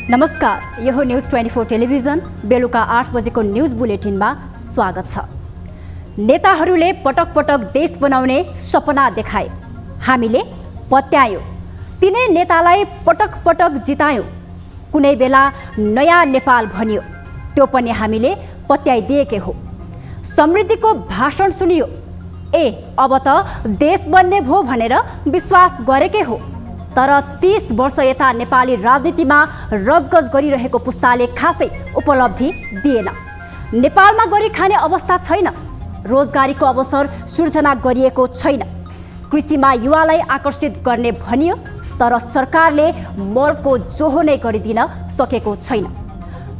नमस्कार, यो news 24 television बेलुका 8 बजेको न्यूज बुलेटिनमा स्वागत छ। नेताहरूले पटक पटक देश बनाउने सपना देखाए, हामीले पत्यायौं। तिनै नेतालाई पटक पटक जितायौं। कुनै बेला नयाँ नेपाल भनियो, त्यो पनि हामीले पत्याइदिएकै हो। समृद्धिको भाषण सुनियो, अब त देश बन्ने भो भनेर विश्वास गरेकै हो। तर 30 वर्ष यता नेपाली राजनीतिमा रजगज गरिरहेको पुस्ताले खासै उपलब्धि दिएन। नेपालमा गरी खाने अवस्था छैन, रोजगारीको अवसर सृजना गरिएको छैन। कृषिमा युवालाई आकर्षित गर्ने भनियो, तर सरकारले मलको जोहो नै गरिदिन सकेको छैन।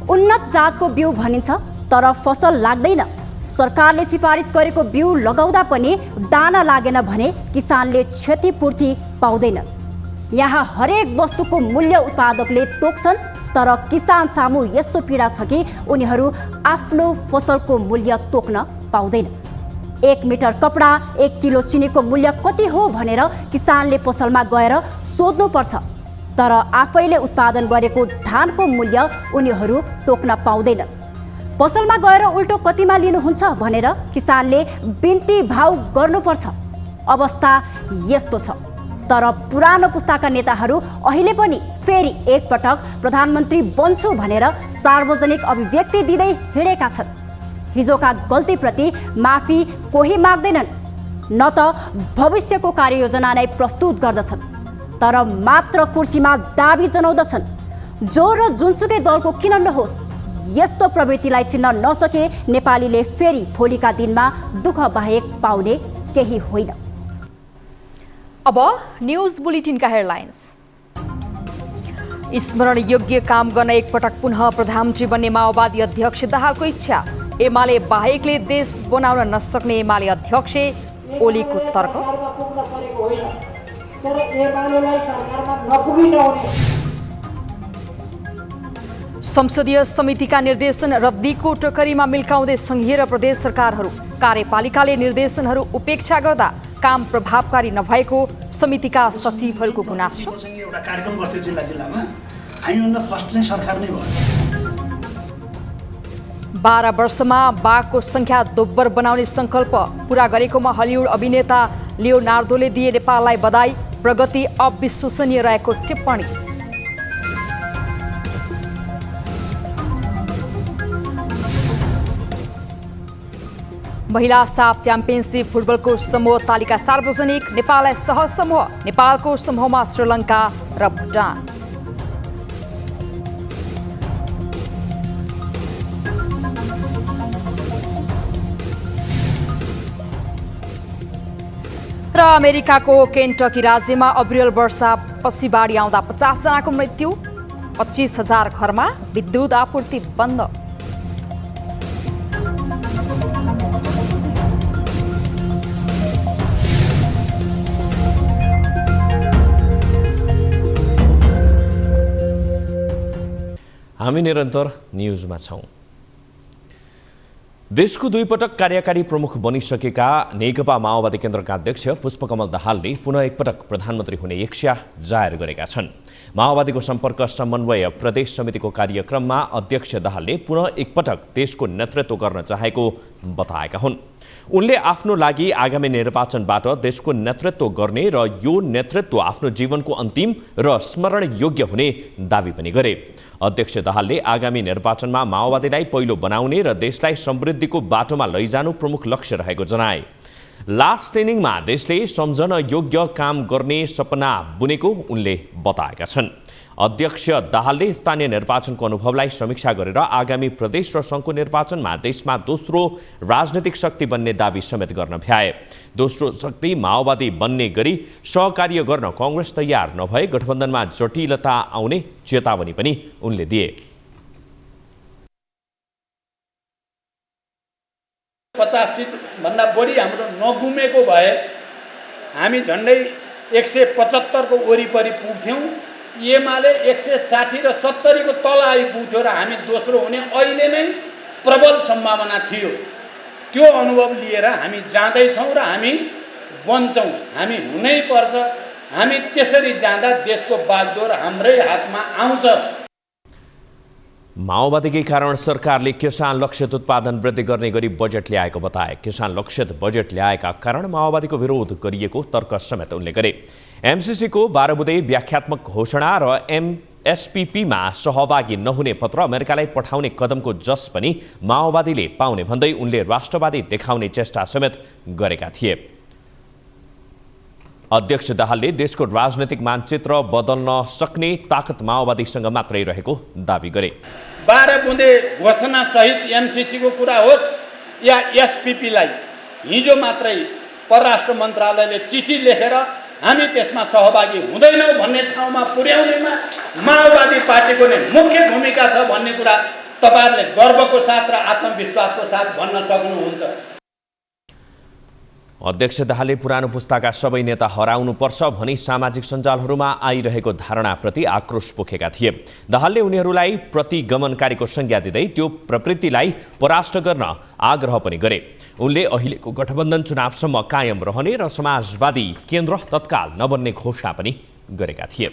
उन्नत जातको बिउ भनिन्छ, तर फसल लाग्दैन। सरकारले सिफारिस गरेको बिउ लगाउँदा पनि दाना लागेन भने किसानले क्षतिपूर्ति पाउँदैन। यहाँ हरेक वस्तुको मूल्य उत्पादकले तोक्छन्, तर किसान सामु यस्तो पीडा छ कि उनीहरू आफ्नो फसलको मूल्य तोक्न पाउँदैन। 1 मिटर कपडा, 1 किलो चिनीको मूल्य कति हो भनेर किसानले पसलमा गएर सोध्नुपर्छ, तर आफैले उत्पादन गरेको धानको मूल्य उनीहरू तोक्न पाउँदैनन्। पसलमा गएर उल्टो कतिमा लिनुहुन्छ भनेर किसानले बिन्ती भाउ गर्नुपर्छ। अवस्था यस्तो छ। तर पुरानो पुस्ताका नेताहरू अहिले पनि फेरि एकपटक प्रधानमन्त्री बन्छु भनेर सार्वजनिक अभिव्यक्ति दिँदै हिँडेका छन्। हिजोका गल्तीप्रति माफी कोही माग्दैनन्, न त भविष्यको कार्ययोजना नै प्रस्तुत गर्दछन्, तर मात्र कुर्सीमा दाबी जनाउँदछन्। जो र जुनसुकै दलको किन नहोस्, यस्तो प्रवृत्तिलाई चिन्न नसके नेपालीले फेरि भोलिका दिनमा दुःख बाहेक पाउने केही होइन। अब न्यूज बुलेटिनका हेडलाइन्स। स्मरण योग्य काम गर्न एकपटक पुनः प्रधानमन्त्री बन्ने माओवादी अध्यक्ष दाहालको इच्छा। एमाले बाहेकले देश बनाउन नसक्ने एमाले अध्यक्ष ओलीको तर्क। संसदीय समितिका निर्देशन रद्दीको टोकरीमा मिल्काउँदै संघीय र प्रदेश सरकारहरू। कार्यपालिकाले निर्देशनहरू उपेक्षा गर्दा काम प्रभावकारी नभएको समितिका सचिवहरूको गुनासो। एउटा कार्यक्रम गर्थ्यो जिल्ला जिल्लामा, हामीभन्दा फर्स्ट चाहिँ सरकार नै भयो। 12 वर्षमा बाघको संख्या दोब्बर बनाउने संकल्प पूरा गरेकोमा हलिउड अभिनेता लियोनार्दोले दिए नेपाललाई बधाई। प्रगति अविश्वसनीय रहेको टिप्पणी। महिला साफ च्याम्पियनसिप फुटबलको समूह तालिका सार्वजनिक। नेपाललाई सह समूह, नेपालको समूहमा श्रीलङ्का र भुटान। र अमेरिकाको केन्टकी राज्यमा अप्रिल वर्षापछि बाढी आउँदा 50 जनाको मृत्यु। 25,000 घरमा विद्युत आपूर्ति बन्द। हामी निरन्तर न्यूजमा छौं। देशको 2 पटक कार्यकारी प्रमुख बनिसकेका नेकपा माओवादी केन्द्रका अध्यक्ष पुष्पकमल दाहालले पुनः एकपटक प्रधानमन्त्री हुने इच्छा जाहेर गरेका छन्। माओवादीको सम्पर्क समन्वय प्रदेश समितिको कार्यक्रममा अध्यक्ष दाहालले पुनः एकपटक देशको नेतृत्व गर्न चाहेको बताएका हुन्। उनले आफ्नो लागि आगामी निर्वाचनबाट देशको नेतृत्व गर्ने र यो नेतृत्व आफ्नो जीवनको अन्तिम र स्मरण योग्य हुने दावी पनि गरे। अध्यक्ष दाहालले आगामी निर्वाचनमा माओवादीलाई पहिलो बनाउने र देशलाई समृद्धिको बाटोमा लैजानु प्रमुख लक्ष्य रहेको जनाए। लास्ट इनिङमा देशले सम्झन योग्य काम गर्ने सपना बुनेको उनले बताएका छन्। अध्यक्ष दाहालले स्थानीय निर्वाचनको अनुभवलाई समीक्षा गरेर आगामी प्रदेश र सङ्घको निर्वाचनमा देशमा दोस्रो राजनीतिक शक्ति बन्ने दावी समेत गर्न भ्याए। दोस्रो शक्ति माओवादी बन्ने गरी सहकार्य गर्न कांग्रेस तयार नभए गठबन्धनमा जटिलता आउने चेतावनी पनि उनले दिए। 50 सिटभन्दा बढी हाम्रो नगुमेको भए हामी झन्डै 175 को वरिपरि पुग्थ्यौँ। एमाले 160 र 70 को तल आइपुग्थ्यो र हामी दोस्रो हुने अहिले नै प्रबल सम्भावना थियो। त्यो अनुभव लिएर हामी जाँदैछौँ र हामी बन्छौँ। हामी हुनै पर्छ। हामी त्यसरी जाँदा देशको बागडोर हाम्रै हातमा आउँछ। माओवादीकै कारण सरकारले किसान लक्षित उत्पादन वृद्धि गर्ने गरी बजेट ल्याएको बताए। किसान लक्षित बजेट ल्याएका कारण माओवादीको विरोध गरिएको तर्क समेत उनले गरे। एमसीसीको 12 बुँदे व्याख्यात्मक घोषणा र एमएसपीपीमा सहभागी नहुने पत्र अमेरिकालाई पठाउने कदमको जस पनि माओवादीले पाउने भन्दै उनले राष्ट्रवादी देखाउने चेष्टा समेत गरेका थिए। अध्यक्ष दाहालले देशको राजनैतिक मानचित्र बदल्न सक्ने ताकत माओवादीसँग मात्रै रहेको दावी गरे। 12 बुँदे घोषणा सहित एमसीसी को कुरा होस् या एसपीपीलाई हिजो मात्रै परराष्ट्र मन्त्रालयले चिठी लेखेर हामी त्यसमा सहभागी हुँदैनौँ भन्ने ठाउँमा पुर्याउनेमा माओवादी पार्टीको नै मुख्य भूमिका छ भन्ने कुरा तपाईहरुले गर्वको साथ र आत्मविश्वासको साथ भन्न सक्नुहुन्छ। अध्यक्ष दाहालले पुरानो पुस्ताका सबै नेता हराउनुपर्छ भनी सामाजिक सञ्जालहरूमा आइरहेको धारणाप्रति आक्रोश पोखेका थिए। दाहालले उनीहरूलाई प्रतिगमनकारीको संज्ञा दिँदै त्यो प्रवृत्तिलाई परास्त गर्न आग्रह पनि गरे। उनले अहिलेको गठबन्धन चुनावसम्म कायम रहने र समाजवादी केन्द्र तत्काल नबन्ने घोषणा पनि गरेका थिए।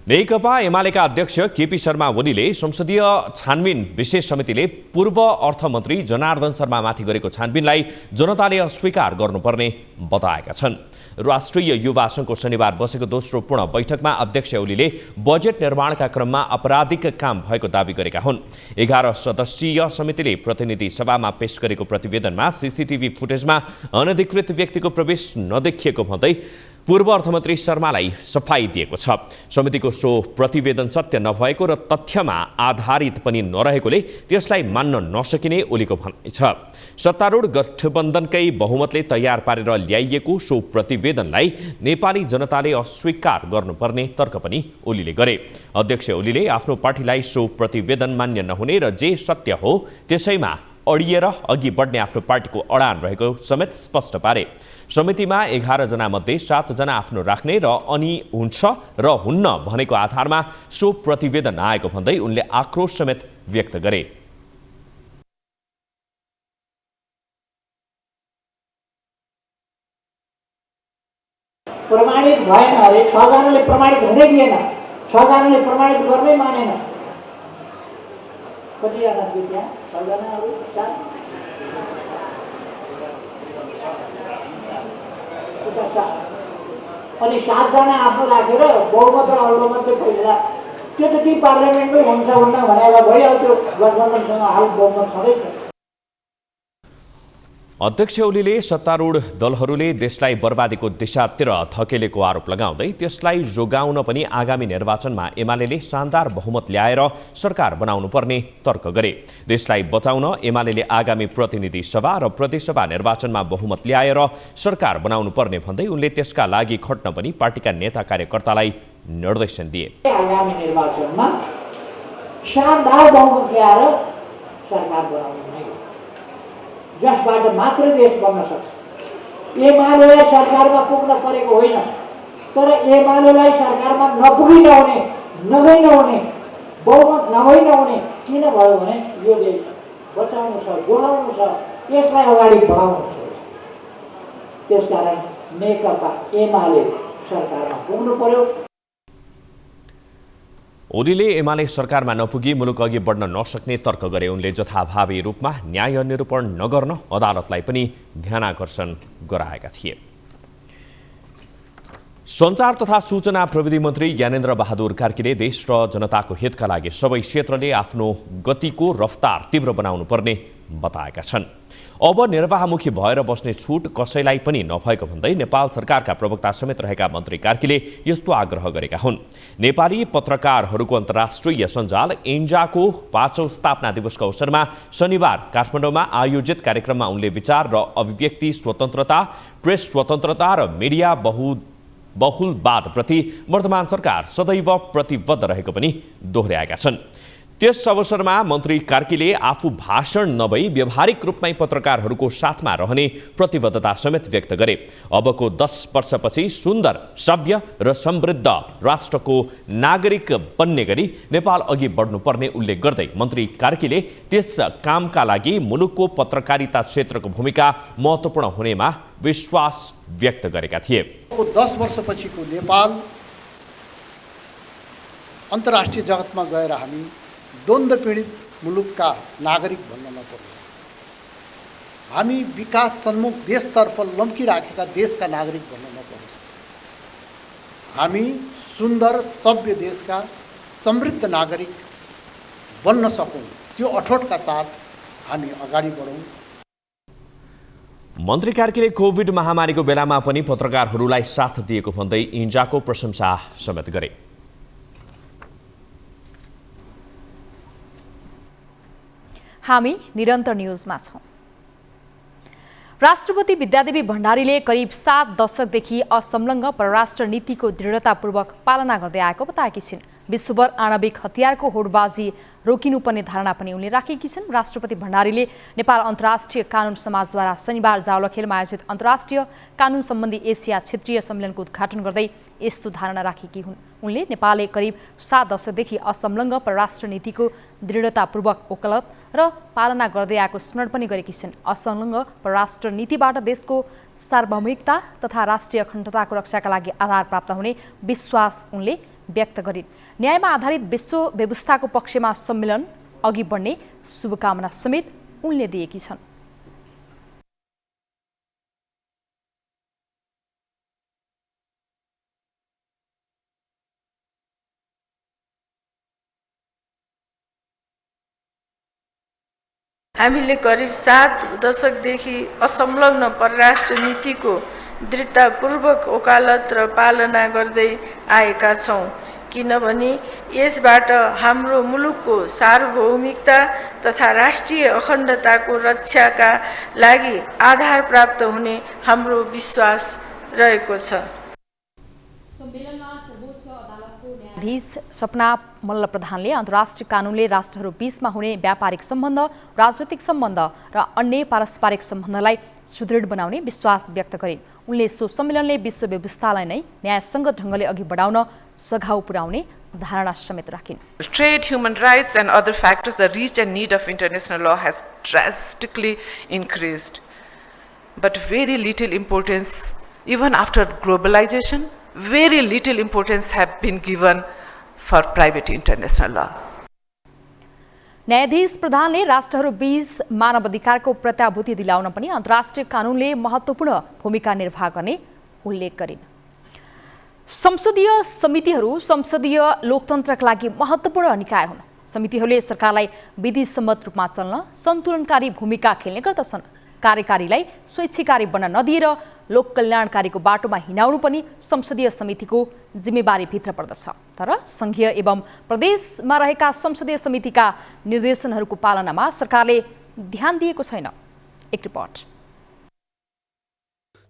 नेकपा एमालेका अध्यक्ष केपी शर्मा ओलीले संसदीय छानबिन विशेष समितिले पूर्व अर्थमन्त्री जनार्दन शर्मामाथि गरेको छानबिनलाई जनताले अस्वीकार गर्नुपर्ने बताएका छन्। राष्ट्रिय युवा सङ्घको शनिबार बसेको दोस्रो पूर्ण बैठकमा अध्यक्ष ओलीले बजेट निर्माणका क्रममा आपराधिक काम भएको दावी गरेका हुन्। 11 सदस्यीय समितिले प्रतिनिधि सभामा पेश गरेको प्रतिवेदनमा सीसीटीभी फुटेजमा अनधिकृत व्यक्तिको प्रवेश नदेखिएको भन्दै पूर्व अर्थमन्त्री शर्मालाई सफाई दिएको छ। समितिको सो प्रतिवेदन सत्य नभएको र तथ्यमा आधारित पनि नरहेकोले त्यसलाई मान्न नसकिने ओलीको भनाइ छ। सत्तारूढ गठबन्धनकै बहुमतले तयार पारेर ल्याइएको सो प्रतिवेदनलाई नेपाली जनताले अस्वीकार गर्नुपर्ने तर्क पनि ओलीले गरे। अध्यक्ष ओलीले आफ्नो पार्टीलाई सो प्रतिवेदन मान्य नहुने र जे सत्य हो त्यसैमा अडिएर अघि बढ्ने आफ्नो पार्टीको अडान रहेको समेत स्पष्ट पारे। समितिमा 11 जना मध्ये 7 जना आफ्नो राख्ने र अनि हुन्छ र हुन्न भनेको आधारमा सो प्रतिवेदन आएको भन्दै उनले आक्रोश समेत व्यक्त गरे। प्रमाणित भएन अरे 6 जनाले प्रमाणित हुनै दिएन, 6 जनाले प्रमाणित गर्नै मानेन। कति जना थियो त्यहाँ? 6 जनाहरु 4 अनि 7 जना आफ्नो राखेर बहुमत र अल्पमतले पहिला त्यो त ती पार्लियामेन्टमै हुन्छ हुन्न भनेर भइहाल्थ्यो। गठबन्धनसँग हाल बहुमत छँदैछ। अध्यक्ष ओलीले सत्तारूढ दलहरूले देशलाई बर्बादीको दिशातिर धकेलेको आरोप लगाउँदै त्यसलाई जोगाउन पनि आगामी निर्वाचनमा एमालेले शानदार बहुमत ल्याएर सरकार बनाउनु पर्ने तर्क गरे। देशलाई बचाउन एमालेले आगामी प्रतिनिधि सभा र प्रदेशसभा निर्वाचनमा बहुमत ल्याएर सरकार बनाउनु पर्ने भन्दै उनले त्यसका लागि खट्न पनि पार्टीका नेता कार्यकर्तालाई निर्देशन दिए। आगामी निर्वाचनमा शानदार बहुमत ल्याएर सरकार बनाउनु जसबाट मात्र देश बन्न सक्छ। एमालेलाई सरकारमा पुग्न परेको होइन, तर एमालेलाई सरकारमा नपुगी नहुने, नगई नहुने, बहुमत नभई नहुने किन भयो भने यो देश बचाउनु छ, जोगाउनु छ, यसलाई अगाडि बढाउनु छ। त्यसकारण नेकपा एमाले सरकारमा पुग्नु पर्यो। ओलीले एमाले सरकारमा नपुगी मुलुक अघि बढ्न नसक्ने तर्क गरे। उनले जथाभावी रूपमा न्याय निरूपण नगर्न अदालतलाई पनि ध्यानाकर्षण गराएका थिए। सञ्चार तथा सूचना प्रविधि मन्त्री ज्ञानेन्द्र बहादुर कार्कीले देश र जनताको हितका लागि सबै क्षेत्रले आफ्नो गतिको रफ्तार तीव्र बनाउनु पर्ने बताएका छन्। अब निर्वाहमुखी भएर बस्ने छुट कसैलाई पनि नभएको भन्दै नेपाल सरकारका प्रवक्ता समेत रहेका मन्त्री कार्कीले यस्तो आग्रह गरेका हुन्। नेपाली पत्रकारहरूको अन्तर्राष्ट्रिय सञ्जाल एन्जाको 5औं स्थापना दिवसको अवसरमा शनिबार काठमाडौँमा आयोजित कार्यक्रममा उनले विचार र अभिव्यक्ति स्वतन्त्रता, प्रेस स्वतन्त्रता र मिडिया बहुलवादप्रति वर्तमान सरकार सदैव प्रतिबद्ध रहेको पनि दोहोर्याएका छन्। त्यस अवसरमा मन्त्री कार्कीले आफू भाषण नभई व्यावहारिक रूपमै पत्रकारहरूको साथमा रहने प्रतिबद्धता समेत व्यक्त गरे। अबको 10 वर्षपछि सुन्दर, सभ्य र समृद्ध राष्ट्रको नागरिक बन्ने गरी नेपाल अघि बढ्नुपर्ने उल्लेख गर्दै मन्त्री कार्कीले त्यस कामका लागि मुलुकको पत्रकारिता क्षेत्रको भूमिका महत्त्वपूर्ण हुनेमा विश्वास व्यक्त गरेका थिए। 10 वर्षपछिको नेपाल अन्तर्राष्ट्रिय जगतमा गएर हामी द्वन्द्व पीडित मुलुकका नागरिक भन्न नपरोस्, हामी विकास सन्मुख देशतर्फ लम्किराखेका देशका नागरिक भन्न नपरोस्, हामी सुन्दर सभ्य देशका समृद्ध नागरिक बन्न सकौँ, त्यो अठोटका साथ हामी अगाडि बढौँ। मन्त्री कार्कीले कोभिड महामारीको बेलामा पनि पत्रकारहरूलाई साथ दिएको भन्दै इन्जाको प्रशंसा समेत गरे। हामी निरन्तर न्यूजमा छौं। राष्ट्रपति विद्यादेवी भण्डारीले करिब 7 दशकदेखि असंलग्न परराष्ट्र नीतिको दृढतापूर्वक पालना गर्दै आएको बताएकी छिन्। विश्वभर आणविक हतियारको होडबाजी रोकिनुपर्ने धारणा पनि उनले राखेकी छिन्। राष्ट्रपति भण्डारीले नेपाल अन्तर्राष्ट्रिय कानुन समाजद्वारा शनिबार जावलखेलमा आयोजित अन्तर्राष्ट्रिय कानुन सम्बन्धी एसिया क्षेत्रीय सम्मेलनको उद्घाटन गर्दै यस्तो धारणा राखेकी हुन्। उनले नेपालले करिब 7 दशकदेखि असंलग्न परराष्ट्र नीतिको दृढतापूर्वक वकालत र पालना गर्दै आएको स्मरण पनि गरेकी छिन्। असंलग्न परराष्ट्र नीतिबाट देशको सार्वभौमिकता तथा राष्ट्रिय अखण्डताको रक्षाका लागि आधार प्राप्त हुने विश्वास उनले व्यक्त गरिन्। न्यायमा आधारित विश्व व्यवस्थाको पक्षमा सम्मेलन अघि बढ्ने शुभकामना समेत उनले दिएकी छन्। हामीले करिब 7 दशकदेखि असंलग्न परराष्ट्र नीतिको दृढतापूर्वक वकालत र पालना गर्दै आएका छौँ, किनभने यसबाट हाम्रो मुलुकको सार्वभौमिकता तथा राष्ट्रिय अखण्डताको रक्षाका लागि आधार प्राप्त हुने हाम्रो विश्वास रहेको छ। न्यायाधीश सपना मल्ल प्रधानले अन्तर्राष्ट्रिय कानुनले राष्ट्रहरू बीचमा हुने व्यापारिक सम्बन्ध, राजनैतिक सम्बन्ध र अन्य पारस्परिक सम्बन्धलाई सुदृढ बनाउने विश्वास व्यक्त गरिन्। उनले सो सम्मेलनले विश्व व्यवस्थालाई नै न्यायसङ्गत ढङ्गले अघि बढाउन सघाउ पुर्याउने धारणा समेत राखिन्। Trade, human rights and other factors, the reach and need of international law has drastically increased. But very little importance, even after globalization, very little importance have been given for private international law. न्यायाधीश प्रधानले राष्ट्रहरू बीच मानव अधिकारको प्रत्याभूति दिलाउन पनि अन्तर्राष्ट्रिय कानुनले महत्त्वपूर्ण भूमिका निर्वाह गर्ने उल्लेख गरिन्। संसदीय समितिहरू संसदीय लोकतन्त्रका लागि महत्त्वपूर्ण निकाय हुन्। समितिहरूले सरकारलाई विधिसम्मत रूपमा चल्न सन्तुलनकारी भूमिका खेल्ने गर्दछन्। कार्यकारीलाई स्वेच्छिकारी बन्न नदिएर लोक कल्याणकारीको बाटोमा हिँडाउनु पनि संसदीय समितिको जिम्मेवारीभित्र पर्दछ। तर संघीय एवं प्रदेशमा रहेका संसदीय समितिका निर्देशनहरूको पालनामा सरकारले ध्यान दिएको छैन। एक रिपोर्ट।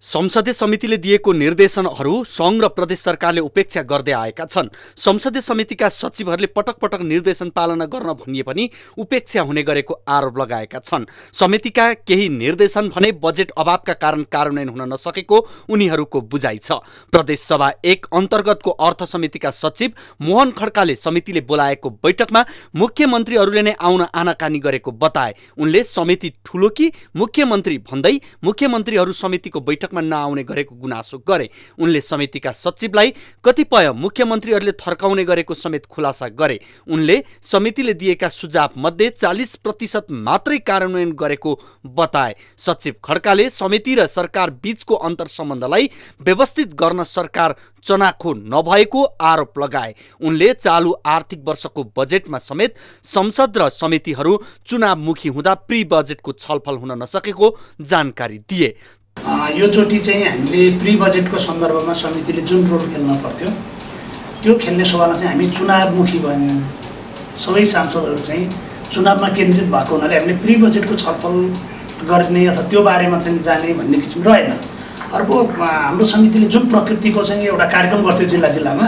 संसदीय समितिले दिएको निर्देशनहरू सङ्घ र प्रदेश सरकारले उपेक्षा गर्दै आएका छन्। संसदीय समितिका सचिवहरूले पटक पटक निर्देशन पालना गर्न भनिए पनि उपेक्षा हुने गरेको आरोप लगाएका छन्। समितिका केही निर्देशन भने बजेट अभावका कारण कार्यान्वयन हुन नसकेको उनीहरूको बुझाइ छ। प्रदेश सभा 1 अन्तर्गतको अर्थ समितिका सचिव मोहन खड्काले समितिले बोलाएको बैठकमा मुख्यमन्त्रीहरूले नै आउन आनाकानी गरेको बताए। उनले समिति ठुलो कि मुख्यमन्त्री भन्दै मुख्यमन्त्रीहरू समितिको बैठक बैठकमा नआउने गरेको गुनासो गरे। उनले समितिका सचिवलाई कतिपय मुख्यमन्त्रीहरूले थर्काउने गरेको समेत खुलासा गरे। उनले समितिले दिएका सुझाव मध्ये 40% मात्रै कार्यान्वयन गरेको बताए। सचिव खड्काले समिति र सरकार बीचको अन्तर्सम्बन्धलाई व्यवस्थित गर्न सरकार चनाखो नभएको आरोप लगाए। उनले चालु आर्थिक वर्षको बजेटमा समेत संसद र समितिहरू चुनावमुखी हुँदा प्री बजेटको छलफल हुन नसकेको जानकारी दिए। यो चोटि चाहिँ हामीले प्री बजेटको सन्दर्भमा समितिले जुन रोल खेल्न पर्थ्यो त्यो खेल्ने सवालमा चाहिँ हामी चुनावमुखी भयौँ। सबै सांसदहरू चाहिँ चुनावमा केन्द्रित भएको हुनाले हामीले प्री बजेटको छलफल गर्ने अथवा त्यो बारेमा चाहिँ जाने भन्ने किसिम रहेन। अर्को हाम्रो समितिले जुन प्रकृतिको चाहिँ एउटा कार्यक्रम गर्थ्यो जिल्ला जिल्लामा,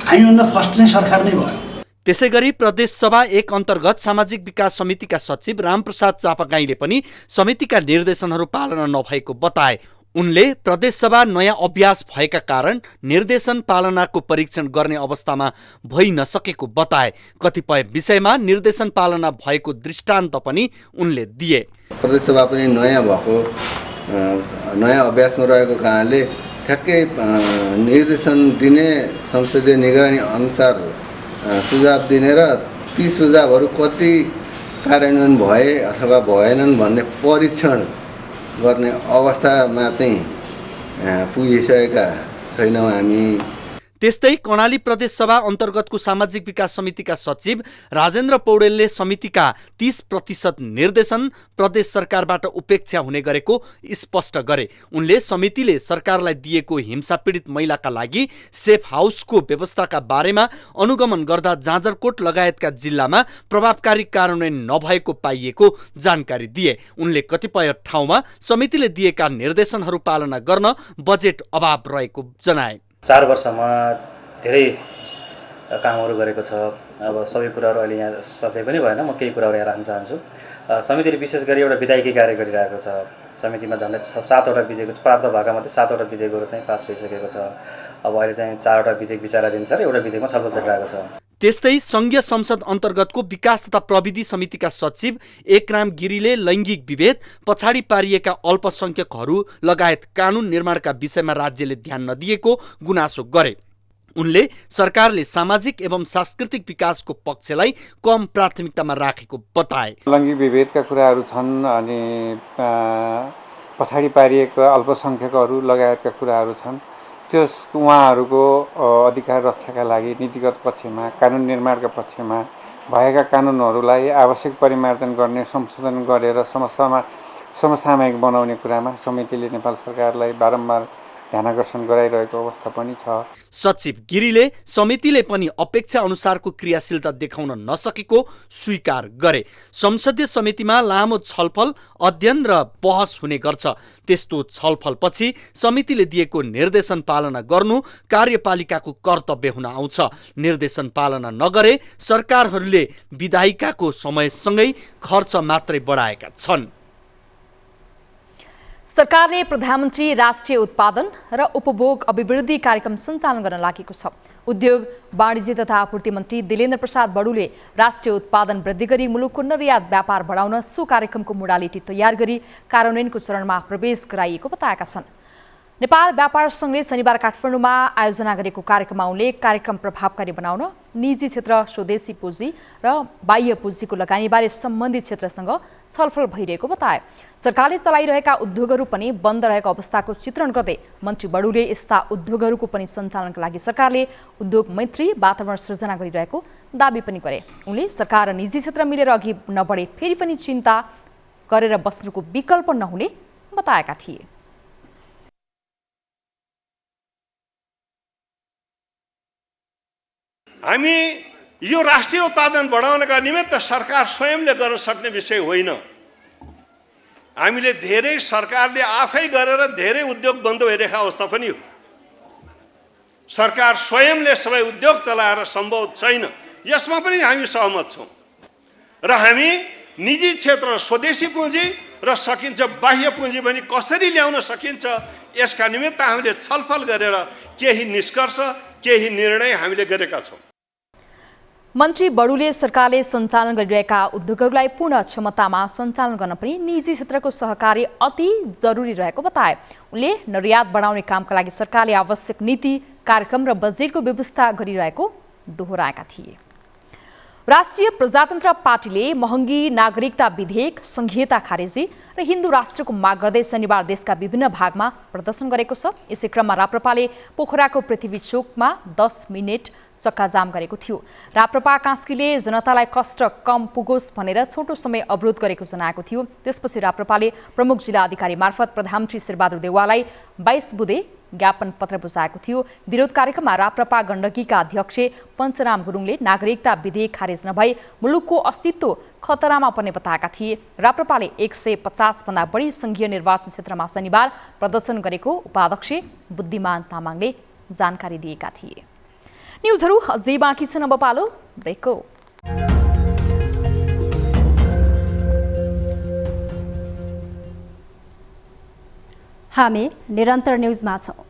हामीभन्दा फर्स्ट चाहिँ सरकार नै भयो। त्यसै गरी प्रदेश सभा 1 अन्तर्गत सामाजिक विकास समितिका सचिव रामप्रसाद चापागाईले पनि समितिका निर्देशनहरू पालना नभएको बताए। उनले प्रदेश सभा नयाँ अभ्यास भएका कारण निर्देशन पालनाको परीक्षण गर्ने अवस्थामा भइ नसकेको बताए। कतिपय विषयमा निर्देशन पालना भएको दृष्टान्त पनि उनले दिए। प्रदेश सभा पनि नयाँ भएको नयाँ अभ्यासमा रहेको कारणले ठ्याक्कै निर्देशन दिने संसदीय निगरानी अनुसार सुझाव दिने र ती सुझावहरू कति कार्यान्वयन भए अथवा भएनन् भन्ने परीक्षण गर्ने अवस्थामा चाहिँ पुगिसकेका छैनौँ हामी। त्यस्तै कर्णाली प्रदेश सभा अन्तर्गतको सामाजिक विकास समितिका सचिव राजेन्द्र पौडेलले समितिका 30% निर्देशन प्रदेश सरकारबाट उपेक्षा हुने गरेको स्पष्ट गरे। उनले समितिले सरकारलाई दिएको हिंसा पीडित महिलाका लागि सेफ हाउसको व्यवस्थाका बारेमा अनुगमन गर्दा जाजरकोट लगायतका जिल्लामा प्रभावकारी कार्यान्वयन नभएको पाइएको जानकारी दिए। उनले कतिपय ठाउँमा समितिले दिएका निर्देशनहरू पालना गर्न बजेट अभाव रहेको जनाए। 4 वर्षमा धेरै कामहरू गरेको छ। अब सबै कुराहरू अहिले यहाँ सधैँ पनि भएन, म केही कुराहरू यहाँ राख्न चाहन्छु। समितिले विशेष गरी एउटा विधायकी कार्य गरिरहेको छ। समितिमा झन्डै 7वटा विधेयक प्राप्त भएका मध्ये 7वटा विधेयकहरू चाहिँ पास भइसकेको छ। अब अहिले चाहिँ 4वटा विधेयक विचाराधीन छ र एउटा विधेयकमा छलफल चलिरहेको छ। त्यस्तै संघीय संसद अन्तर्गतको विकास तथा प्रविधि समितिका सचिव एकराम गिरीले लैङ्गिक विभेद, पछाडि पारिएका अल्पसंख्यकहरू लगायत कानुन निर्माणका विषयमा राज्यले ध्यान नदिएको गुनासो गरे। उनले सरकारले सामाजिक एवं सांस्कृतिक विकासको पक्षलाई कम प्राथमिकतामा राखेको बताए। लैङ्गिक विभेदका कुराहरू छन् अनि पछाडि पारिएका अल्पसंख्यकहरू लगायतका कुराहरू छन्। त्यस उहाँहरूको अधिकार रक्षाका लागि नीतिगत पक्षमा, कानुन निर्माणका पक्षमा भएका कानुनहरूलाई आवश्यक परिमार्जन गर्ने, संशोधन गरेर समसामयिक बनाउने कुरामा समितिले नेपाल सरकारलाई बारम्बार ध्यानाकर्षण गराइरहेको अवस्था पनि छ। सचिव गिरीले समितिले पनि अपेक्षा अनुसारको क्रियाशीलता देखाउन नसकेको स्वीकार गरे। संसदीय समितिमा लामो छलफल, अध्ययन र बहस हुने गर्छ। त्यस्तो छलफलपछि समितिले दिएको निर्देशन पालना गर्नु कार्यपालिकाको कर्तव्य हुन आउँछ। निर्देशन पालना नगरे सरकारहरूले विधायिकाको समयसँगै खर्च मात्रै बढाएका छन्। सरकारले प्रधानमन्त्री राष्ट्रिय उत्पादन र उपभोग अभिवृद्धि कार्यक्रम सञ्चालन गर्न लागेको छ। उद्योग वाणिज्य तथा आपूर्ति मन्त्री दिलेन्द्र प्रसाद बडुले राष्ट्रिय उत्पादन वृद्धि गरी मुलुकको निर्यात व्यापार बढाउन सो कार्यक्रमको मोडालिटी तयार गरी कार्यान्वयनको चरणमा प्रवेश गराइएको बताएका छन्। नेपाल व्यापार सङ्घले शनिबार काठमाडौँमा आयोजना गरेको कार्यक्रममा उनले कार्यक्रम प्रभावकारी बनाउन निजी क्षेत्र, स्वदेशी पुँजी र बाह्य पुँजीको लगानीबारे सम्बन्धित क्षेत्रसँग छलफल भइरहेको बताए। सरकारले चलाइरहेका उद्योगहरू पनि बन्द रहेको अवस्थाको चित्रण गर्दै मन्त्री बडुले यस्ता उद्योगहरूको पनि सञ्चालनका लागि सरकारले उद्योग मैत्री वातावरण सृजना गरिरहेको दाबी पनि गरे। उनले सरकार र निजी क्षेत्र मिलेर अघि नबढे फेरि पनि चिन्ता गरेर बस्नुको विकल्प नहुने बताएका थिए। हामी यो राष्ट्रिय उत्पादन बढाउनका निमित्त सरकार स्वयंले गर्न सक्ने विषय होइन। हामीले धेरै सरकारले आफै गरेर धेरै उद्योग बन्द भइरहेको अवस्था पनि हो। सरकार स्वयंले सबै उद्योग चलाएर सम्भव छैन, यसमा पनि हामी सहमत छौँ। र हामी निजी क्षेत्र, स्वदेशी पुँजी र सकिन्छ बाह्य पुँजी पनि कसरी ल्याउन सकिन्छ यसका निमित्त हामीले छलफल गरेर केही निष्कर्ष, केही निर्णय हामीले गरेका छौँ। मन्त्री बडुले सरकारले सञ्चालन गरिरहेका उद्योगहरूलाई पूर्ण क्षमतामा सञ्चालन गर्न पनि निजी क्षेत्रको सहकारी अति जरुरी रहेको बताए। उनले निर्यात बढाउने कामका लागि सरकारले आवश्यक नीति, कार्यक्रम र बजेटको व्यवस्था गरिरहेको दोहोऱ्याएका थिए। राष्ट्रिय प्रजातन्त्र पार्टीले महँगी नागरिकता विधेयक, संघीयता खारेजी र हिन्दू राष्ट्रको माग गर्दै शनिबार देशका विभिन्न भागमा प्रदर्शन गरेको छ। यसै क्रममा राप्रपाले पोखराको पृथ्वी चोकमा 10 मिनेट चक्काजाम गरेको थियो। राप्रपा कास्कीले जनतालाई कष्ट कम पुगोस् भनेर छोटो समय अवरोध गरेको जनाएको थियो। त्यसपछि राप्रपाले प्रमुख जिल्ला अधिकारी मार्फत प्रधानमन्त्री शेरबहादुर देउवालाई 22 बुँदे ज्ञापन पत्र बुझाएको थियो। विरोध कार्यक्रममा राप्रपा गण्डकीका अध्यक्ष पञ्चराम गुरुङले नागरिकता विधेयक खारेज नभई मुलुकको अस्तित्व खतरामा पर्ने बताएका थिए। राप्रपाले 150 भन्दा बढी संघीय निर्वाचन क्षेत्रमा शनिबार प्रदर्शन गरेको उपाध्यक्ष बुद्धिमान तामाङले जानकारी दिएका थिए। न्युजहरू अझै बाँकी छन्, अब पालो ब्रेकको। हामी निरन्तर न्युजमा छौँ।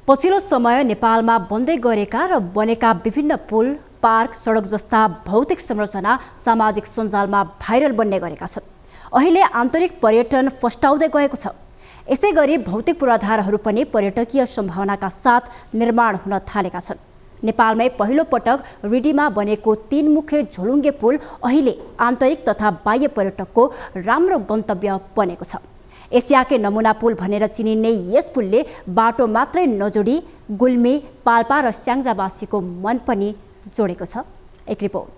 पछिल्लो समय नेपालमा बन्दै गरेका र बनेका विभिन्न पुल, पार्क, सडक जस्ता भौतिक संरचना सामाजिक सञ्जालमा भाइरल बन्ने गरेका छन्। अहिले आन्तरिक पर्यटन फस्टाउँदै गएको छ। यसै गरी भौतिक पूर्वाधारहरू पनि पर्यटकीय सम्भावनाका साथ निर्माण हुन थालेका छन्। नेपालमै पहिलो पटक रिडीमा बनेको 3 मुखे झोलुङ्गे पुल अहिले आन्तरिक तथा बाह्य पर्यटकको राम्रो गन्तव्य बनेको छ। एसियाकै नमुना पुल भनेर चिनिने यस पुलले बाटो मात्रै नजोडी गुल्मी, पाल्पा र स्याङ्जावासीको मन पनि जोडेको छ। एक रिपोर्ट।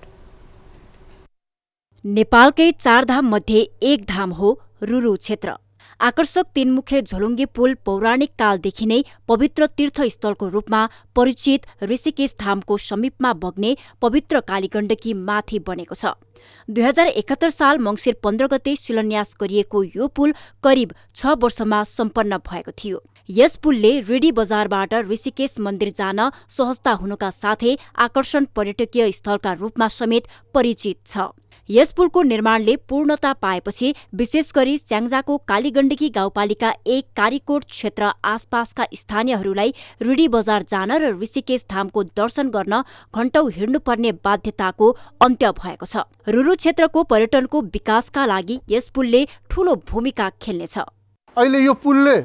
नेपालकै 4 धाम मध्ये एक धाम हो रुरु क्षेत्र। आकर्षक 3 मुखे झोलुङ्गे पुल पौराणिक कालदेखि नै पवित्र तीर्थस्थलको रूपमा परिचित ऋषिकेश धामको समीपमा बग्ने पवित्र कालीगण्डकी माथि बनेको छ। 2071 साल मङ्सिर 15 गते शिलान्यास गरिएको यो पुल करिब 6 वर्षमा सम्पन्न भएको थियो। यस पुलले रिडी बजारबाट ऋषिकेश मन्दिर जान सहजता हुनुका साथै आकर्षण पर्यटकीय स्थलका रूपमा समेत परिचित छ। यस पुलको निर्माणले पूर्णता पाएपछि विशेष गरी स्याङ्जाको कालीगण्डकी गाउँपालिका 1 कालीकोट क्षेत्र आसपासका स्थानीयहरूलाई रिडी बजार जान र ऋषिकेश धामको दर्शन गर्न घण्टौं हिँड्नुपर्ने बाध्यताको अन्त्य भएको छ। रुरु क्षेत्रको पर्यटनको विकासका लागि यस पुलले ठूलो भूमिका खेल्नेछ। अहिले यो पुलले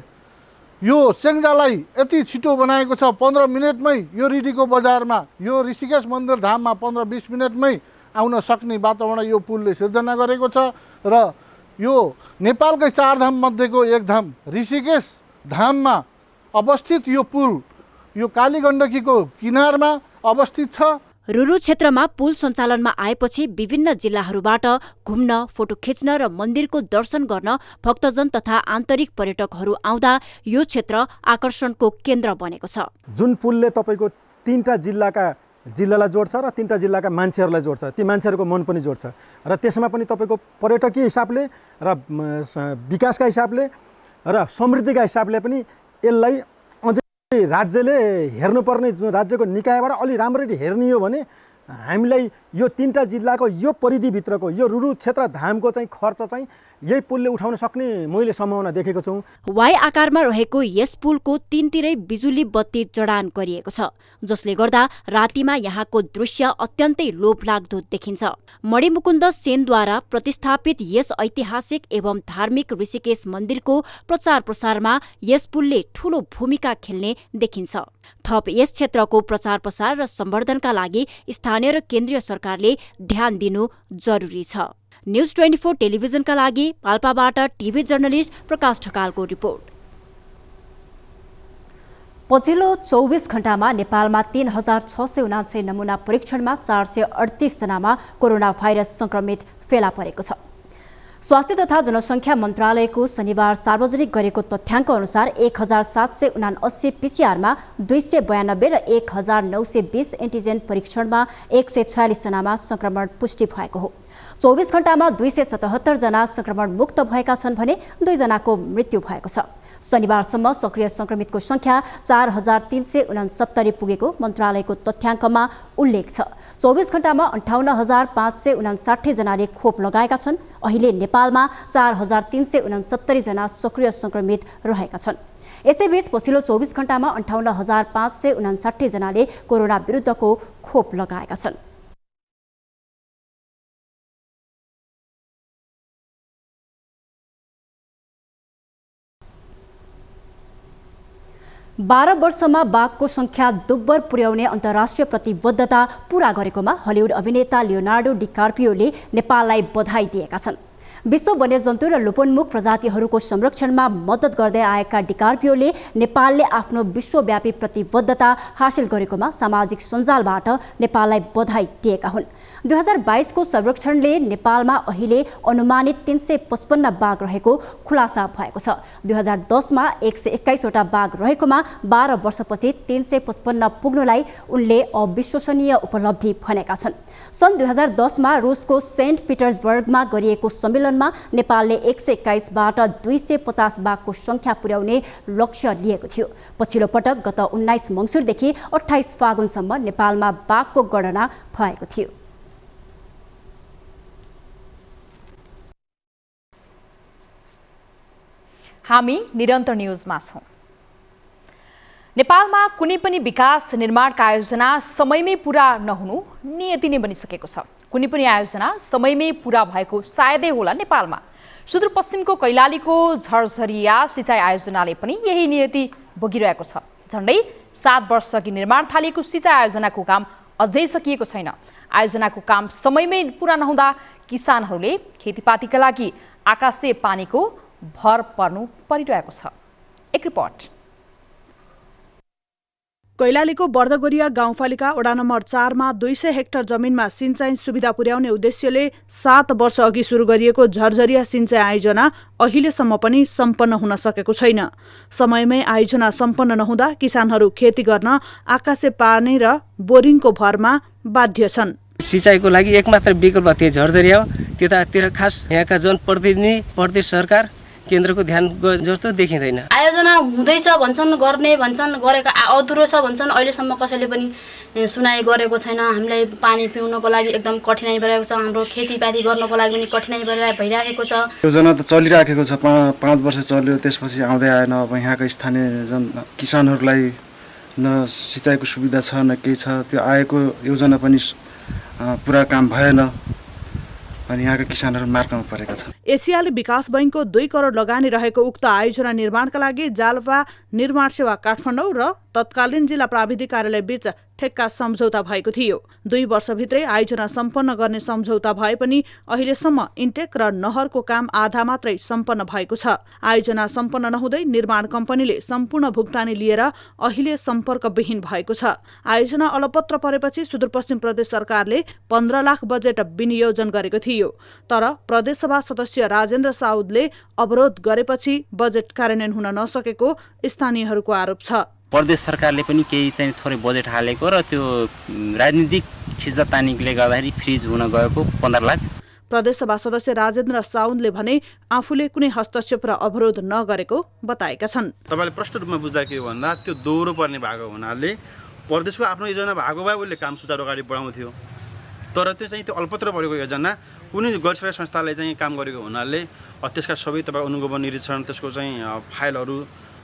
यो स्याङ्जालाई यति छिटो बनाएको छ। 15 मिनटमै यो रिडीको बजारमा, यो ऋषिकेश मन्दिर धाममा 15-20 मिनटमै आउन सक्ने वातावरण यो पुलले सिर्जना गरेको छ। र यो नेपालकै 4 धाम मध्येको एक धाम ऋषिकेश धाममा अवस्थित यो पुल यो कालीगण्डकीको किनारमा अवस्थित छ। रुरु क्षेत्रमा पुल सञ्चालनमा आएपछि विभिन्न जिल्लाहरूबाट घुम्न, फोटो खिच्न र मन्दिरको दर्शन गर्न भक्तजन तथा आन्तरिक पर्यटकहरू आउँदा यो क्षेत्र आकर्षणको केन्द्र बनेको छ। जुन पुलले तपाईको 3टा जिल्लालाई जोड्छ र 3टा जिल्लाका मान्छेहरूलाई जोड्छ, ती मान्छेहरूको मन पनि जोड्छ र त्यसमा पनि तपाईको पर्यटकीय हिसाबले र विकासका हिसाबले र समृद्धिका हिसाबले पनि यसलाई अझै राज्यले हेर्नुपर्ने, राज्यको निकायबाट अलि राम्ररी हेर्ने हो भने हामीलाई यो 3टा जिल्लाको यो परिधिभित्रको यो रुरु क्षेत्र धामको चाहिँ खर्च चाहिँ यही पुलले उठाउन सक्ने मैले सम्भावना देखेको छु। वाइ आकारमा रहेको यस पुलको 3तिरै बिजुली बत्ती जडान गरिएको छ, जसले गर्दा रातिमा यहाँको दृश्य अत्यन्तै लोभलाग्दो देखिन्छ। मणिमुकुन्द सेनद्वारा प्रतिष्ठापित यस ऐतिहासिक एवं धार्मिक ऋषिकेश मन्दिरको प्रचार प्रसारमा यस पुलले ठूलो भूमिका खेल्ने देखिन्छ। थप यस क्षेत्रको प्रचार प्रसार र सम्वर्धनका लागि स्थानीय र केन्द्रीय सरकारले ध्यान दिनु जरुरी छ। न्युज 24 टेलिभिजनका लागि पाल्पाबाट टिभी जर्नलिस्ट प्रकाश ढकालको रिपोर्ट। पछिल्लो 24 घण्टामा नेपालमा 3679 नमुना परीक्षणमा 438 जनामा कोरोना भाइरस संक्रमित फेला परेको छ। स्वास्थ्य तथा जनसङ्ख्या मन्त्रालयको शनिबार सार्वजनिक गरेको तथ्याङ्क अनुसार 1779 पीसीआरमा 292 र 1920 एन्टिजेन परीक्षणमा 146 जनामा संक्रमण पुष्टि भएको हो। 24 घण्टामा 277 जना संक्रमण मुक्त भएका छन् भने 2 जनाको मृत्यु भएको छ। शनिबारसम्म सक्रिय संक्रमितको संख्या 4369 पुगेको मन्त्रालयको तथ्याङ्कमा उल्लेख छ। 24 घण्टामा 58559 जनाले खोप लगाएका छन्। अहिले नेपालमा 4369 जना सक्रिय संक्रमित रहेका छन्। यसैबीच पछिल्लो 24 घण्टामा 58,559 जनाले कोरोना विरुद्धको खोप लगाएका छन्। बाह्र वर्षमा बाघको संख्या दुब्बर पुर्याउने अन्तर्राष्ट्रिय प्रतिबद्धता पूरा गरेकोमा हलिउड अभिनेता लियोनार्डो डिकार्पियोले नेपाललाई बधाई दिएका छन्। विश्व वन्यजन्तु र लोपोन्मुख प्रजातिहरूको संरक्षणमा मद्दत गर्दै आएका डिकार्पियोले नेपालले आफ्नो विश्वव्यापी प्रतिबद्धता हासिल गरेकोमा सामाजिक सञ्जालबाट नेपाललाई बधाई दिएका हुन्। 2022 को सर्वेक्षणले नेपालमा अहिले अनुमानित 355 बाघ रहेको खुलासा भएको छ। 2010 मा 121 वटा बाघ रहेकोमा 12 वर्षपछि 355 पुग्नुलाई उनले अविश्वसनीय उपलब्धि भनेका छन्। सन् 2010 मा रुसको सेन्ट पिटर्सबर्गमा गरिएको सम्मेलनमा नेपालले 121 बाट 250 बाघको संख्या पुर्याउने लक्ष्य लिएको थियो। पछिल्लो पटक गत 19 मङ्सिरदेखि 28 फागुनसम्म नेपालमा बाघको गणना भएको थियो। हामी निरन्तर न्यूजमा छौं। नेपालमा कुनै पनि विकास निर्माणका आयोजना समयमै पूरा नहुनु नियति नै बनिसकेको छ। कुनै पनि आयोजना समयमै पूरा भएको सायदै होला नेपालमा। सुदूरपश्चिमको कैलालीको झरझरिया सिँचाइ आयोजनाले पनि यही नियति बोकिरहेको छ। झन्डै 7 वर्षअघि निर्माण थालिएको सिँचाइ आयोजनाको काम अझै सकिएको छैन। आयोजनाको काम समयमै पूरा नहुँदा किसानहरूले खेतीपातीका लागि आकाशे पानीको भर पर्नु परिरहेको छ। एक रिपोर्ट। कैलालीको बर्दगोरिया गाउँपालिका वडा नम्बर 4 मा 200 हेक्टर जमिनमा सिंचाइ सुविधा पुर्याउने उद्देश्यले 7 वर्ष अघि सुरु गरिएको झरझरिया सिंचाइ आयोजना अहिलेसम्म पनि सम्पन्न हुन सकेको छैन। समयमै आयोजना सम्पन्न नहुँदा किसानहरू खेती गर्न आकाशे पानी र बोरिङको भरमा बाध्य छन्। सिंचाइको लागि एकमात्र विकल्प त्यो झरझरिया हो। त्यतातिर खास यहाँका जनप्रतिनिधि प्रदेश सरकार केन्द्रको ध्यान जस्तो देखिँदैन। आयोजना हुँदैछ भन्छन्, गर्ने भन्छन्, गरेका अधुरो छ भन्छन्। अहिलेसम्म कसैले पनि सुनाइ गरेको छैन। हामीलाई पानी पिउनको लागि एकदम कठिनाइ भइरहेको छ। हाम्रो खेतीपाती गर्नको लागि पनि कठिनाइ भइरहेको छ। योजना त चलिराखेको छ, 5 वर्ष चल्यो, त्यसपछि आउँदै आएन। अब यहाँका स्थानीय किसानहरूलाई न सिँचाइको सुविधा छ न केही छ। त्यो आएको योजना पनि पुरा काम भएन अनि यहाँका किसानहरू मार्कामा परेका छन्। एसियाली विकास बैंकको 2 करोड लगानी रहेको उक्त आयोजना निर्माणका लागि जालपा निर्माण सेवा काठमाडौँ र तत्कालीन जिल्ला प्राविधिक कार्यालय बीच ठेक्का सम्झौता भएको थियो। 2 वर्षभित्रै आयोजना सम्पन्न गर्ने सम्झौता भए पनि अहिलेसम्म इन्टेक र नहरको काम आधा मात्रै सम्पन्न भएको छ। आयोजना सम्पन्न नहुँदै निर्माण कम्पनीले सम्पूर्ण भुक्तानी लिएर अहिले सम्पर्कविहीन भएको छ। आयोजना अलपत्र परेपछि सुदूरपश्चिम प्रदेश सरकारले 15 लाख बजेट विनियोजन गरेको थियो। तर प्रदेशसभा सदस्य राजेन्द्र साउदले अवरोध गरेपछि बजेट कार्यान्वयन हुन नसकेको स्थानीयहरूको आरोप छ। प्रदेश सरकारले पनि केही चाहिँ थोरै बजेट हालेको र त्यो राजनीतिक खिच्दातानीले गर्दाखेरि फ्रिज हुन गएको 15 लाख। प्रदेशसभा सदस्य राजेन्द्र साउदले भने आफूले कुनै हस्तक्षेप र अवरोध नगरेको बताएका छन्। तपाईले प्रष्ट रूपमा बुझ्दा के भन्दा त्यो दोहोरो पर्ने भएको हुनाले प्रदेशको आफ्नो योजना भएको भए उसले काम सुचारू अगाडि बढाउँथ्यो। तर त्यो चाहिँ त्यो अल्पत्र परेको योजना कुनै गैर सरकारी संस्थाले चाहिँ काम गरेको हुनाले त्यसका सबै तपाईँ अनुगमन निरीक्षण त्यसको चाहिँ फाइलहरू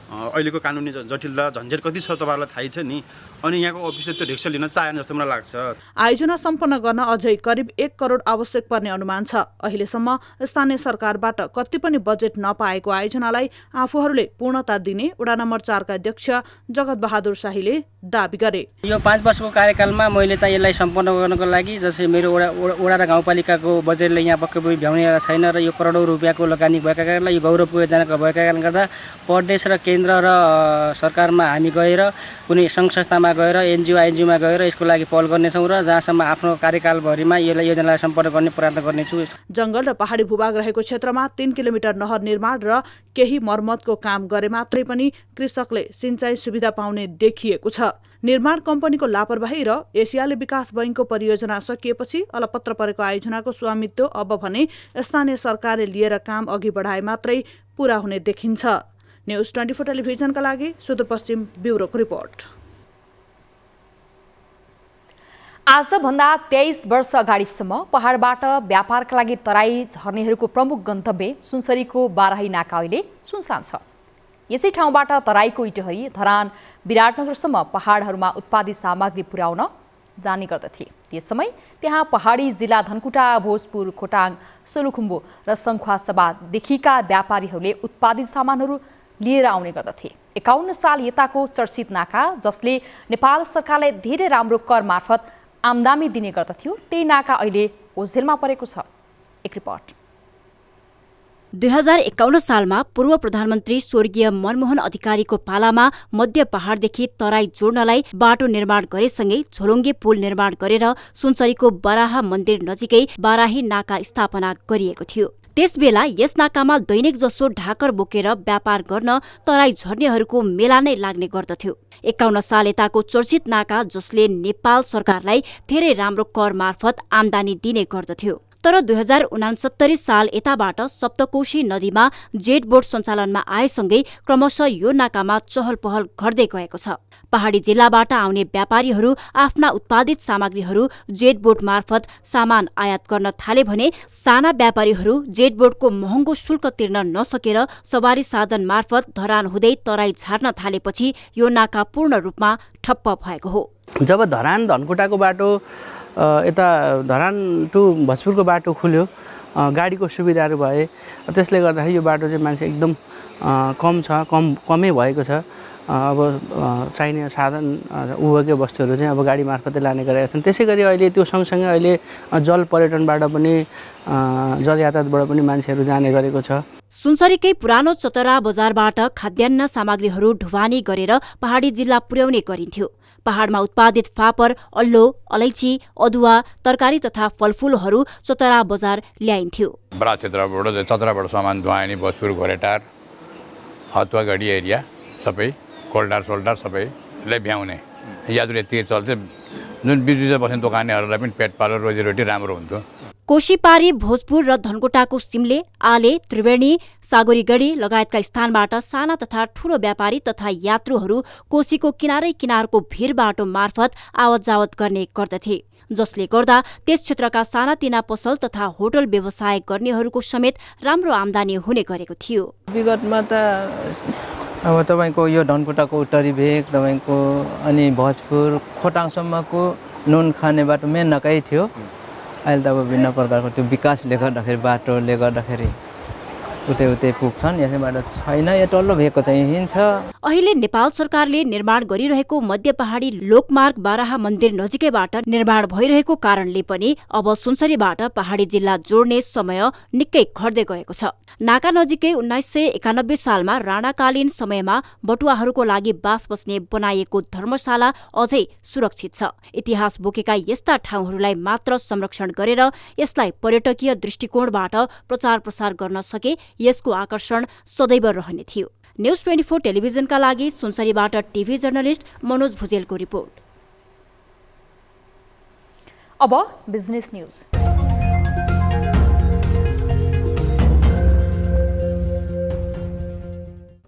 अहिलेको कानुनी जटिलता झन्झट कति छ तपाईँहरूलाई थाहै छ नि। अनि यहाँको अफिसले त्यो रिक्सा लिन चाहेन जस्तो मलाई लाग्छ। आयोजना सम्पन्न गर्न अझै करिब 1 करोड आवश्यक पर्ने अनुमान छ। अहिलेसम्म स्थानीय सरकारबाट कति पनि बजेट नपाएको आयोजनालाई आफूहरूले पूर्णता दिने वडा नम्बर 4 का अध्यक्ष जगत बहादुर शाहीले दाबी गरे। यो 5 वर्षको कार्यकालमा मैले चाहिँ यसलाई सम्पन्न गर्नको लागि जसै मेरो वडा र गाउँपालिकाको बजेटले यहाँ पक्कै पनि भ्याउने छैन र यो करोडौँ रुपियाँको लगानी भएका कारणले यो गौरवको योजनाको भएका कारणले गर्दा प्रदेश र केन्द्र र सरकारमा हामी गएर कुनै सङ्घ संस्थामा गएर एनजिओमा गएर यसको लागि पहल गर्नेछौँ र जहाँसम्म आफ्नो कार्यकालभरिमा यसलाई योजनालाई सम्पन्न गर्ने प्रयत्न गर्नेछु। जङ्गल र पहाडी भूभाग रहेको क्षेत्रमा 3 किलोमिटर नहर निर्माण र केही मर्मतको काम गरे मात्रै पनि कृषकले सिंचाइ सुविधा पाउने देखिएको छ। निर्माण कम्पनीको लापरवाही र एसियाली विकास बैंकको परियोजना सकिएपछि अलपत्र परेको आयोजनाको स्वामित्व अब भने स्थानीय सरकारले लिएर काम अघि बढाए मात्रै पूरा हुने देखिन्छ। न्यूज 24 टेलिभिजनका लागि सुदूरपश्चिम ब्युरोको रिपोर्ट। आजभन्दा 23 वर्ष अगाडिसम्म पहाडबाट व्यापारका लागि तराई झर्नेहरूको प्रमुख गन्तव्य सुनसरीको बाराही नाका अहिले सुनसान छ। यसै ठाउँबाट तराईको इटहरी, धरान, विराटनगरसम्म पहाडहरूमा उत्पादित सामग्री पुर्याउन जाने गर्दथे। त्यस समय त्यहाँ पहाडी जिल्ला धनकुटा, भोजपुर, खोटाङ, सोलुखुम्बु र सङ्खुवासभादेखिका व्यापारीहरूले उत्पादित सामानहरू लिएर आउने गर्दथे। 51 साल यताको चर्चित नाका, जसले नेपाल सरकारलाई धेरै राम्रो कर मार्फत आम्दानी दिने गर्दथ्यो, त्यही नाका अहिले ओझेलमा परेको छ। एक रिपोर्ट। 2051 सालमा पूर्व प्रधानमन्त्री स्वर्गीय मनमोहन अधिकारीको पालामा मध्य पहाडदेखि तराई जोड्नलाई बाटो निर्माण गरेसँगै झोलुङ्गे पुल निर्माण गरेर सुनसरीको बराह मन्दिर नजिकै बाराही नाका स्थापना गरिएको थियो। त्यसबेला यस नाकामा दैनिक जसो ढाकर बोकेर व्यापार गर्न तराई झर्नेहरूको मेला नै लाग्ने गर्दथ्यो। 51 साल यताको चर्चित नाका, जसले नेपाल सरकारलाई धेरै राम्रो कर मार्फत आम्दानी दिने गर्दथ्यो। तर 2069 साल यताबाट सप्तकोशी नदीमा जेट बोट सञ्चालनमा आएसँगै क्रमशः यो नाकामा चहल पहल घट्दै गएको छ। पहाडी जिल्लाबाट आउने व्यापारीहरू आफ्ना उत्पादित सामग्रीहरू जेट बोट मार्फत सामान आयात गर्न थाले भने साना व्यापारीहरू जेट बोटको महँगो शुल्क तिर्न नसकेर सवारी साधन मार्फत धरान हुँदै तराई झार्न थालेपछि यो नाका पूर्ण रूपमा ठप्प भएको हो। जब धरान धनकुटाको बाटो यता धरान टु भोजपुरको बाटो खुल्यो, गाडीको सुविधाहरू भए, त्यसले गर्दाखेरि यो बाटो चाहिँ मान्छे एकदम कमै भएको छ। अब चाहिने साधन उपभोग्य वस्तुहरू चाहिँ अब गाडी मार्फतै लाने गरेका छन्। त्यसै गरी अहिले त्यो सँगसँगै अहिले जल पर्यटनबाट पनि जल यातायातबाट पनि मान्छेहरू जाने गरेको छ। सुनसरीकै पुरानो चतरा बजारबाट खाद्यान्न सामग्रीहरू ढुवानी गरेर पहाडी जिल्ला पुर्याउने गरिन्थ्यो। पहाडमा उत्पादित फापर, अल्लो, अलैँची, अदुवा, तरकारी तथा फलफुलहरू चतरा बजार ल्याइन्थ्यो। बडा क्षेत्रबाट चतराबाट सामान धुवानी, भोजपुर, घोरेटार, हतुवागढी एरिया सबै कोल्डार सोल्डार सबैलाई भ्याउने यात्रु यति चल्थ्यो। जुन बिजुली बस्ने दोकानेहरूलाई पनि पेट पालो रोजीरोटी राम्रो हुन्थ्यो। कोशीपारी, भोजपुर र धनकुटाको सिमले, आले, त्रिवेणी, सागरीगढी लगायतका स्थानबाट साना तथा ठूलो व्यापारी तथा यात्रुहरू कोशीको किनारै किनारको भिर बाटो मार्फत आवत जावत गर्ने गर्दथे, जसले गर्दा त्यस क्षेत्रका सानातिना पसल तथा होटल व्यवसाय गर्नेहरूको समेत राम्रो आम्दानी हुने गरेको थियो। विगतमा त अब तपाईँको यो धनकुटाको उत्तरी भेग, तपाईँको अनि भोजपुर खोटाङसम्मको नुन खाने बाटो मेन नकै थियो। अहिले त अब भिन्न प्रकारको त्यो विकासले गर्दाखेरि बाटोले गर्दाखेरि उतै पुग्छन्, यसैबाट छैन। यो टल्लो भेगको चाहिँ हिँड्छ। अहिले नेपाल सरकारले निर्माण गरिरहेको मध्य पहाडी लोकमार्ग बाराह मन्दिर नजिकैबाट निर्माण भइरहेको कारणले पनि अब सुनसरीबाट पहाडी जिल्ला जोड्ने समय निकै घट्दै गएको छ। नाका नजिकै 1991 सालमा राणाकालीन समयमा बटुवाहरूको लागि बास बस्ने बनाइएको धर्मशाला अझै सुरक्षित छ। इतिहास बोकेका यस्ता ठाउँहरूलाई मात्र संरक्षण गरेर यसलाई पर्यटकीय दृष्टिकोणबाट प्रचार प्रसार गर्न सके यसको आकर्षण सदैव रहने थियो। न्यूज 24 टेलिभिजनका लागि सुनसरीबाट टिभी जर्नलिस्ट मनोज भुजेलको रिपोर्ट। अब बिजनेस न्यूज।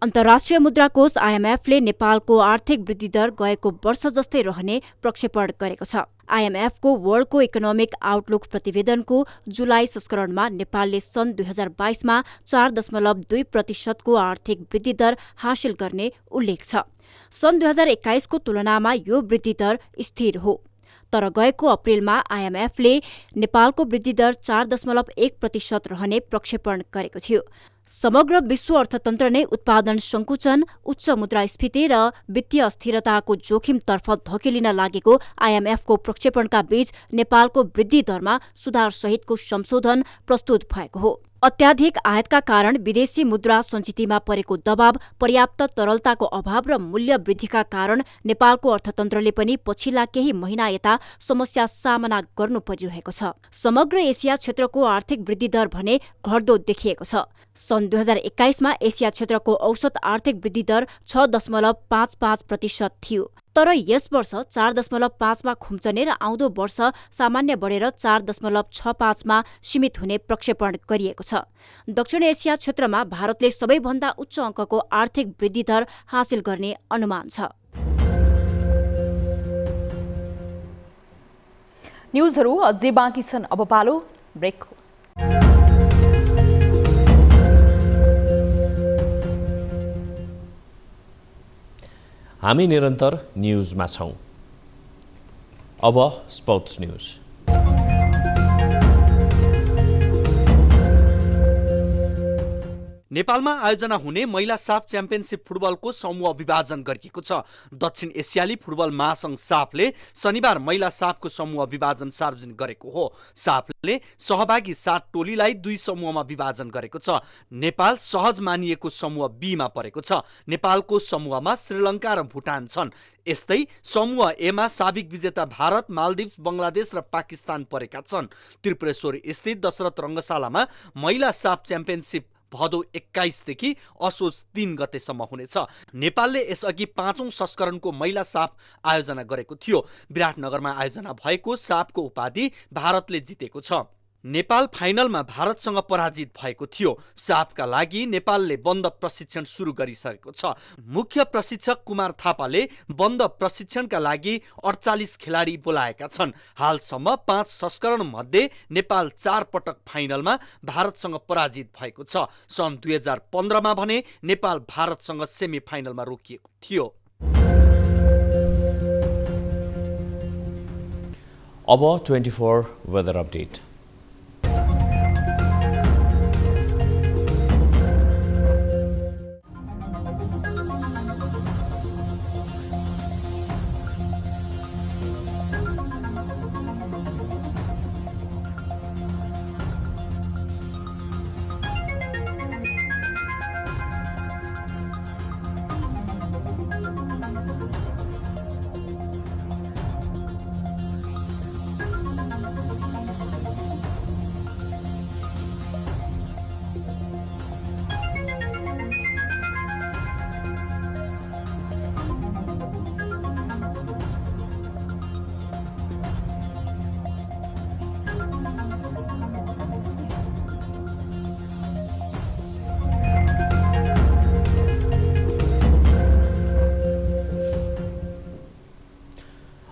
अन्तर्राष्ट्रिय मुद्रा कोष IMF ले नेपालको आर्थिक वृद्धि दर गएको वर्ष जस्तै रहने प्रक्षेपण गरेको छ। IMF को वर्ल्डको इकोनोमिक आउटलुक प्रतिवेदनको जुलाई संस्करणमा नेपालले सन् 2022 मा 4.2% को आर्थिक वृद्धि दर हासिल गर्ने उल्लेख छ। सन् 2021 को तुलनामा यो वृद्धि दर स्थिर हो। तर गएको अप्रिलमा IMF ले नेपालको वृद्धि दर 4.1% रहने प्रक्षेपण गरेको थियो। समग्र विश्व अर्थतन्त्र नै उत्पादन संकुचन, उच्च मुद्रास्फीति र वित्तीय अस्थिरताको जोखिमतर्फ धकेलिन लागेको IMF को प्रक्षेपणका बीच नेपालको वृद्धि दरमा सुधार सहितको संशोधन प्रस्तुत भएको हो। अत्याधिक आयातका कारण विदेशी मुद्रा सञ्चितिमा परेको दबाव, पर्याप्त तरलताको अभाव र मूल्य वृद्धिका कारण नेपालको अर्थतन्त्रले पनि पछिल्ला केही महिना यता समस्या सामना गर्नु परिरहेको छ। समग्र एसिया क्षेत्रको आर्थिक वृद्धि दर भने घट्दो देखिएको छ। सन् 2021 मा एसिया क्षेत्रको औसत आर्थिक वृद्धि दर 6.55% थियो। तर यस वर्ष 4.5 मा खुम्चने र आउँदो वर्ष सामान्य बढेर 4.65 मा सीमित हुने प्रक्षेपण गरिएको छ। दक्षिण एसिया क्षेत्रमा भारतले सबैभन्दा उच्च अङ्कको आर्थिक वृद्धि दर हासिल गर्ने अनुमान छ। न्यूजहरू अझै बाँकी छन्, अब पालो ब्रेकको। हामी निरन्तर न्युजमा छौँ। अब स्पोर्ट्स न्युज। नेपालमा आयोजना हुने महिला साफ च्याम्पियनसिप फुटबलको समूह विभाजन गरिएको छ। दक्षिण एसियाली फुटबल महासंघ साफले शनिबार महिला साफको समूह विभाजन सार्वजनिक गरेको हो। साफले सहभागी 7 टोलीलाई 2 समूहमा विभाजन गरेको छ। नेपाल सहज मानिएको समूह बी मा परेको छ। नेपालको समूहमा श्रीलङ्का र भुटान छन्। यस्तै समूह ए मा साबिक विजेता भारत, मालदिप्स, बङ्गलादेश र पाकिस्तान परेका छन्। त्रिपुरेश्वर स्थित दशरथ रङ्गशालामा महिला साफ च्याम्पियनसिप भदौ 21 देखि असोज 3 गतेसम्म हुनेछ। नेपालले यसअघि 5औं संस्करणको महिला साफ आयोजना गरेको थियो। विराटनगरमा आयोजना भएको साफको उपाधि भारतले जितेको छ। नेपाल फाइनलमा भारतसँग पराजित भएको थियो। साफका लागि नेपालले बन्द प्रशिक्षण सुरु गरिसकेको छ। मुख्य प्रशिक्षक कुमार थापाले बन्द प्रशिक्षणका लागि 48 खेलाडी बोलाएका छन्। हालसम्म 5 संस्करण मध्ये नेपाल 4 पटक फाइनलमा भारतसँग पराजित भएको छ। सन् 2015 मा भने नेपाल भारतसँग सेमी फाइनलमा रोकिएको थियो। अब 24 वेदर अपडेट।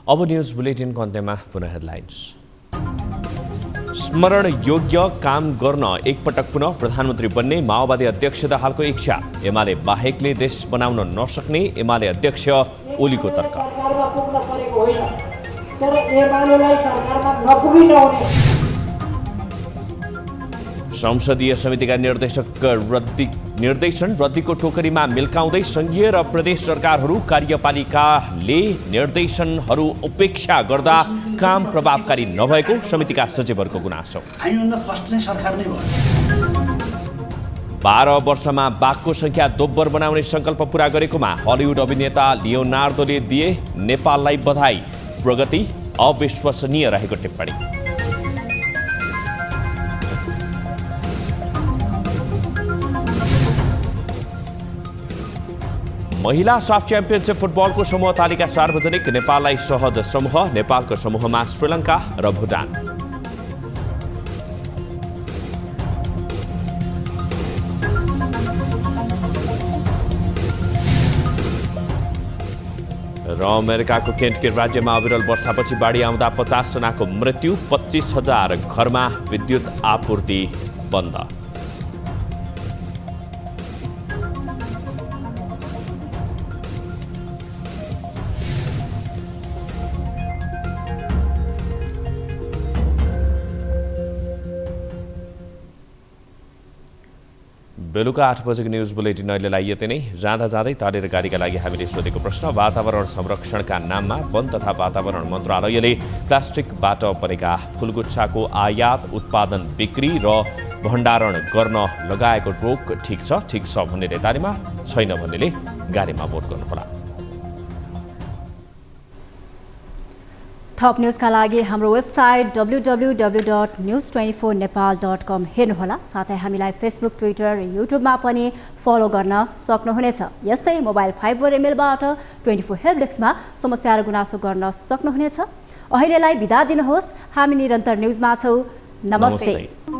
अब न्यूज बुलेटिनको अन्त्यमा पुनः हेडलाइन्स। स्मरण योग्य काम गर्न एकपटक पुनः प्रधानमन्त्री बन्ने माओवादी अध्यक्ष दाहालको इच्छा। एमाले बाहेकले देश बनाउन नसक्ने एमाले अध्यक्ष ओलीको तर्क। संसदीय समितिका निर्देशन रद्दीको टोकरीमा मिल्काउँदै संघीय र प्रदेश सरकारहरू कार्यपालिकाले निर्देशनहरू उपेक्षा गर्दा काम प्रभावकारी नभएको समितिका सचिवहरूको गुनासो। 12 वर्षमा बाघको संख्या दोब्बर बनाउने संकल्प पूरा गरेकोमा हलिउड अभिनेता लियोनार्दोले दिए नेपाललाई बधाई। प्रगति अविश्वसनीय रहेको टिप्पणी। महिला साफ च्याम्पियनसिप फुटबलको समूह तालिका सार्वजनिक। नेपाललाई सहज समूह। नेपालको समूहमा श्रीलङ्का र भुटान। र अमेरिकाको केन्टकी राज्यमा अविरल वर्षापछि बाढी आउँदा 50 जनाको मृत्यु। 25,000 घरमा विद्युत आपूर्ति बन्द। बेलुका 8 बजेको न्युज बुलेटिन अहिलेलाई यति नै। जाँदा जाँदै तालेर गाडीका लागि हामीले सोधेको प्रश्न। वातावरण संरक्षणका नाममा वन तथा वातावरण मन्त्रालयले प्लास्टिकबाट बनेका फुलगुच्छाको आयात, उत्पादन, बिक्री र भण्डारण गर्न लगाएको रोक ठिक छ भन्नेले तालीमा, छैन भन्नेले गाडीमा भोट गर्नुहोला। थप न्युजका लागि हाम्रो वेबसाइट www.news24nepal.com हेर्नुहोला। साथै हामीलाई फेसबुक, ट्विटर र युट्युबमा पनि फलो गर्न सक्नुहुनेछ। यस्तै मोबाइल फाइबर इमेलबाट 24 हेल्प डेस्कमा समस्या र गुनासो गर्न सक्नुहुनेछ। अहिलेलाई बिदा दिनुहोस्। हामी निरन्तर न्युजमा छौँ। नमस्ते।